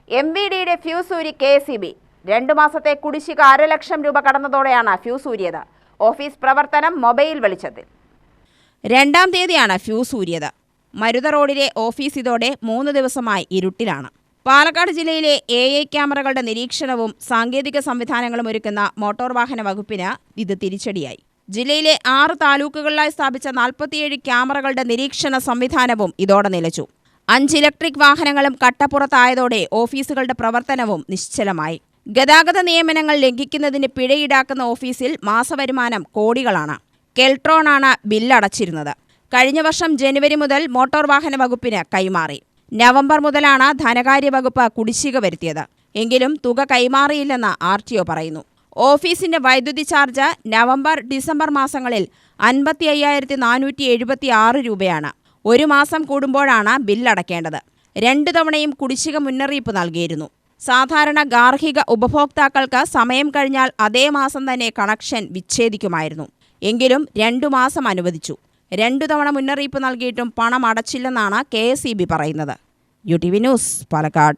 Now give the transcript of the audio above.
MVDയുടെ fuse ഊരി KSEB. 2 മാസത്തെ കുടിശ്ശിക 1.5 ലക്ഷം രൂപ കടന്നതോടെയാണ് ഫ്യൂസ് ഊരിയത്. ഓഫീസ് പ്രവർത്തനം മൊബൈൽ വെളിച്ചത്തിൽ. 2-ാം തീയതിയാണ് ഫ്യൂസ് ഊരിയത്. മരുത റോഡിലെ ഓഫീസ് ഇതോടെ 3 ദിവസമായി ഇരുട്ടിലാണ്. പാലക്കാട് ജില്ലയിലെ AI ക്യാമറകളുടെ നിരീക്ഷണവും സാങ്കേതിക സംവിധാനങ്ങളും ഒരുക്കുന്ന മോട്ടോർ വാഹന വകുപ്പിന് ഇത് തിരിച്ചടിയായി. ജില്ലയിലെ 6 താലൂക്കുകളിലായി സ്ഥാപിച്ച 47 ക്യാമറകളുടെ നിരീക്ഷണ സംവിധാനവും ഇതോടെ നിലച്ചു. 5 ഇലക്ട്രിക് വാഹനങ്ങളും കട്ടപ്പുറത്തായതോടെ ഓഫീസുകളുടെ പ്രവർത്തനവും നിശ്ചലമായി. ഗതാഗത നിയമനങ്ങൾ ലംഘിക്കുന്നതിന് പിഴ ഈടാക്കുന്ന ഓഫീസിൽ മാസവരുമാനം കോടികളാണ്. കെൽട്രോണാണ് ബില്ലടച്ചിരുന്നത്. കഴിഞ്ഞ വർഷം ജനുവരി മുതൽ മോട്ടോർ വാഹന വകുപ്പിന് കൈമാറി. നവംബർ മുതലാണ് ധനകാര്യ വകുപ്പ് കുടിശ്ശിക വരുത്തിയത്. എങ്കിലും തുക കൈമാറിയില്ലെന്ന് RTO പറയുന്നു. ഓഫീസിന്റെ വൈദ്യുതി ചാർജ് നവംബർ, ഡിസംബർ മാസങ്ങളിൽ 55,476 രൂപയാണ്. 1 മാസം കൂടുമ്പോഴാണ് ബില്ലടക്കേണ്ടത്. 2 തവണയും കുടിശ്ശിക മുന്നറിയിപ്പ് നൽകിയിരുന്നു. സാധാരണ ഗാർഹിക ഉപഭോക്താക്കൾക്ക് സമയം കഴിഞ്ഞാൽ അതേ മാസം തന്നെ കണക്ഷൻ വിച്ഛേദിക്കുമായിരുന്നു. എങ്കിലും 2 മാസം അനുവദിച്ചു. 2 തവണ മുന്നറിയിപ്പ് നൽകിയിട്ടും പണം അടച്ചില്ലെന്നാണ് KSEB പറയുന്നത്. UTV news, Palakkad.